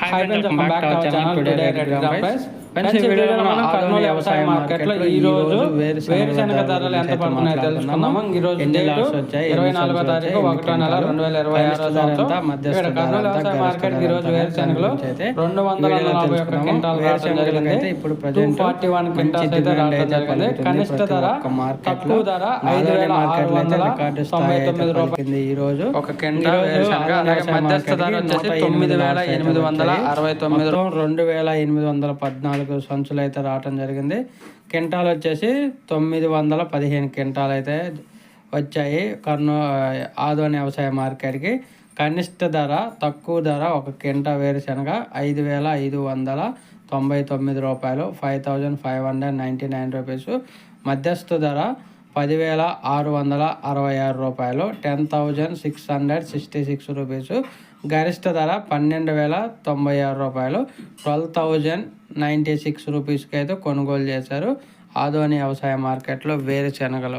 Hi friends, welcome back to our channel. Today rate gram price. Friends, ఈ వీడియోలో మనం కర్నూలు వ్యవసాయ మార్కెట్లో ఈ రోజు వేరుశెనగ ధరలు ఎంత పడుతున్నాయో తెలుసుకుందాము. ఈ రోజు డేట్ 24వ తారీఖు 1వ నెల 2026 సంవత్సరం. ఇక్కడ కర్నూలు వ్యవసాయ మార్కెట్ ఈ రోజు వేరుశెనగలు 241 క్వింటాల్ రావడం జరిగింది. ఇప్పుడు 241 క్వింటాల్స్ అయితే రావడం జరిగింది. కనిష్ట ధర తక్కువ ధర 5,699 రూపాయలు ఈ రోజు ఒక క్వింటాల్ వేరుశెనగ. అలాగే మధ్యస్థ ధర వచ్చేసి 9,869. 2,814 సంచులు అయితే రావటం జరిగింది. క్వింటాల్ వచ్చేసి 915 క్వింటాల్ అయితే వచ్చాయి ఆదోని వ్యవసాయ మార్కెట్కి. కనిష్ట ధర తక్కువ ధర ఒక క్వింటా వేరుశనగ 5,599 రూపాయలు, 5,599 రూపీస్. మధ్యస్థ ధర 10,666 రూపాయలు, 10,666 రూపీస్. గరిష్ట ధర 12,096 రూపాయలు, 12,096 రూపీస్కి అయితే కొనుగోలు చేశారు ఆదోని వ్యవసాయ మార్కెట్లో వేరుశెనగలు.